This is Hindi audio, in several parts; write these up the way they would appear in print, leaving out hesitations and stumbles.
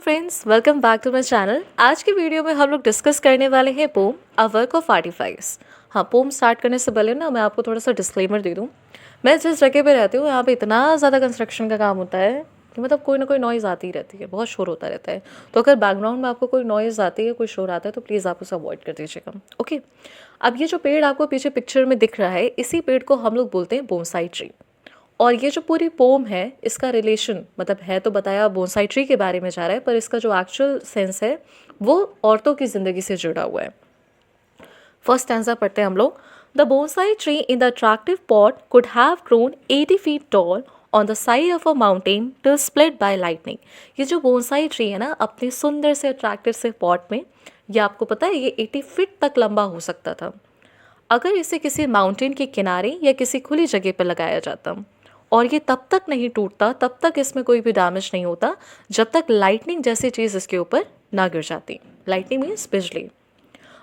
Friends, welcome back to my channel. आज की वीडियो में हम लोग डिस्कस करने वाले हैं poem a work of artifice. हाँ, पोम स्टार्ट करने से पहले ना मैं आपको थोड़ा सा डिस्क्लेमर दे दूँ। मैं जिस जगह पे रहती हूँ यहाँ पे इतना ज़्यादा कंस्ट्रक्शन का काम होता है कि मतलब कोई ना कोई नॉइज़ आती ही रहती है, बहुत शोर होता रहता है। तो अगर बैकग्राउंड में आपको कोई नॉइज़ आती है, कोई शोर आता है, तो प्लीज़ आप उसे अवॉइड कर दीजिएगा। ओके। अब ये जो पेड़ आपको पीछे पिक्चर में दिख रहा है, इसी पेड़ को हम लोग बोलते हैं बोनसाई ट्री। और ये जो पूरी पोम है, इसका रिलेशन मतलब है तो बताया बोनसाई ट्री के बारे में जा रहा है, पर इसका जो एक्चुअल सेंस है वो औरतों की ज़िंदगी से जुड़ा हुआ है। फर्स्ट स्टैंजा पढ़ते हैं हम लोग। The bonsai tree in the attractive pot could have grown 80 feet tall on the side of a mountain till split by lightning. ये जो बोनसाई ट्री है ना, अपने सुंदर से अट्रैक्टिव से पॉट में, ये आपको पता है ये 80 feet तक लंबा हो सकता था अगर इसे किसी माउंटेन के किनारे या किसी खुली जगह पर लगाया जाता। और ये तब तक नहीं टूटता, तब तक इसमें कोई भी डैमेज नहीं होता जब तक लाइटनिंग जैसी चीज़ इसके ऊपर ना गिर जाती। लाइटनिंग मीन्स बिजली।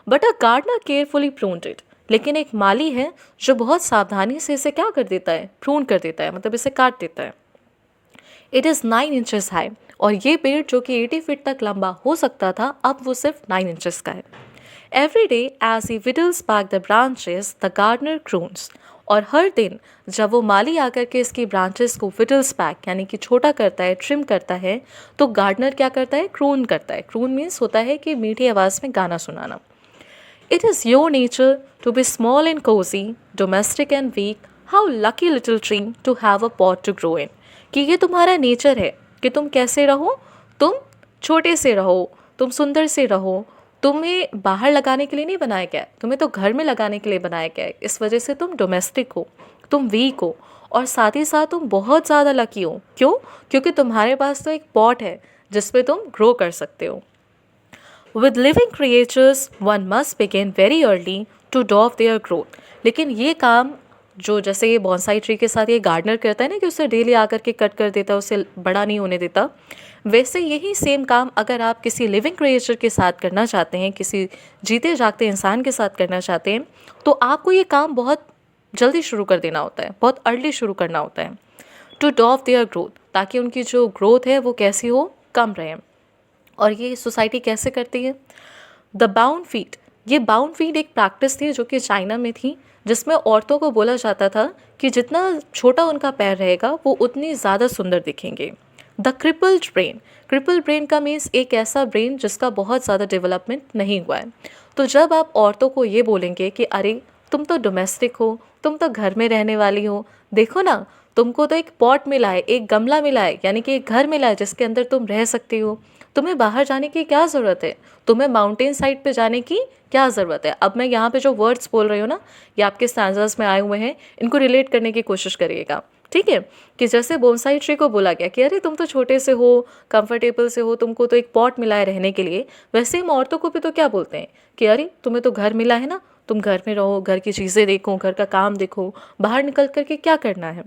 But a gardener carefully pruned it. लेकिन एक माली है जो बहुत सावधानी से इसे क्या कर देता है, प्रून कर देता है, मतलब इसे काट देता है। It is 9 inches high. और ये पेड़ जो कि 80 feet तक लंबा हो सकता था, अब वो सिर्फ 9 inches का है। Every day as he whittles back the branches the gardener croons. और हर दिन जब वो माली आकर के इसकी ब्रांचेस को विडल्स बैक यानी कि छोटा करता है, ट्रिम करता है, तो गार्डनर क्या करता है, क्रून करता है। क्रून मीन्स होता है कि मीठी आवाज़ में गाना सुनाना। It is your nature to be small and cosy, domestic and weak, how lucky little tree to have a pot to grow in. कि ये तुम्हारा नेचर है कि तुम कैसे रहो, तुम छोटे से रहो, तुम सुंदर से रहो। तुम्हें बाहर लगाने के लिए नहीं बनाया गया है, तुम्हें तो घर में लगाने के लिए बनाया गया है। इस वजह से तुम डोमेस्टिक हो, तुम वीक हो, और साथ ही साथ तुम बहुत ज़्यादा लकी हो। क्यों? क्योंकि तुम्हारे पास तो एक पॉट है जिसपे तुम ग्रो कर सकते हो। With living creatures, one must begin very early to dwarf their growth. लेकिन ये काम जो जैसे ये बॉन्साई ट्री के साथ ये गार्डनर करता है ना कि उसे डेली आकर के कट कर देता है, उसे बड़ा नहीं होने देता, वैसे यही सेम काम अगर आप किसी लिविंग क्रिएचर के साथ करना चाहते हैं, किसी जीते जागते इंसान के साथ करना चाहते हैं, तो आपको ये काम बहुत जल्दी शुरू कर देना होता है, बहुत अर्ली शुरू करना होता है। टू डॉफ देयर ग्रोथ, ताकि उनकी जो ग्रोथ है वो कैसी हो, कम रहे। और ये सोसाइटी कैसे करती है? The bound feet. ये बाउंड फीट एक प्रैक्टिस थी जो कि चाइना में थी, जिसमें औरतों को बोला जाता था कि जितना छोटा उनका पैर रहेगा वो उतनी ज़्यादा सुंदर दिखेंगे। The crippled brain. Cripple brain का मीन्स एक ऐसा ब्रेन जिसका बहुत ज़्यादा डेवलपमेंट नहीं हुआ है। तो जब आप औरतों को ये बोलेंगे कि अरे तुम तो डोमेस्टिक हो, तुम तो घर में रहने वाली हो, देखो ना तुमको तो एक पॉट मिला है, एक गमला मिला है, यानी कि एक घर मिला है जिसके अंदर तुम रह सकती हो। तुम्हें बाहर जाने की क्या ज़रूरत है, तुम्हें माउंटेन साइड पे जाने की क्या ज़रूरत है। अब मैं यहाँ पे जो वर्ड्स बोल रही हूँ ना, ये आपके स्टैंजास में आए हुए हैं, इनको रिलेट करने की कोशिश करिएगा, ठीक है। कि जैसे बोनसाई ट्री को बोला गया कि अरे तुम तो छोटे से हो, कंफर्टेबल से हो, तुमको तो एक पॉट मिला है रहने के लिए, वैसे हम औरतों को भी तो क्या बोलते हैं कि अरे तुम्हें तो घर मिला है ना, तुम घर में रहो, घर की चीज़ें देखो, घर का काम देखो, बाहर निकल करके क्या करना है।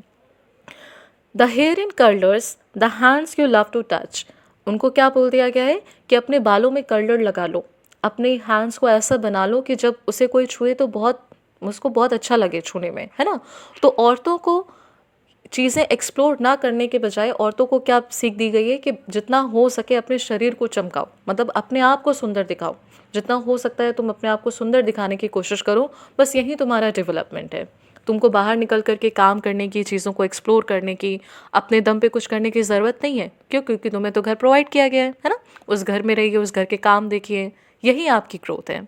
The hair in curlers, the hands you love to touch. उनको क्या बोल दिया गया है कि अपने बालों में कर्लर लगा लो, अपने हैंड्स को ऐसा बना लो कि जब उसे कोई छुए तो बहुत उसको बहुत अच्छा लगे छूने में, है ना। तो औरतों को चीज़ें एक्सप्लोर ना करने के बजाय औरतों को क्या सीख दी गई है कि जितना हो सके अपने शरीर को चमकाओ, मतलब अपने आप को सुंदर दिखाओ। जितना हो सकता है तुम अपने आप को सुंदर दिखाने की कोशिश करो, बस यही तुम्हारा डेवलपमेंट है। तुमको बाहर निकल करके काम करने की, चीज़ों को एक्सप्लोर करने की, अपने दम पे कुछ करने की ज़रूरत नहीं है। क्यों? क्योंकि तुम्हें तो घर प्रोवाइड किया गया है ना। उस घर में रहिए, उस घर के काम देखिए, यही आपकी ग्रोथ है।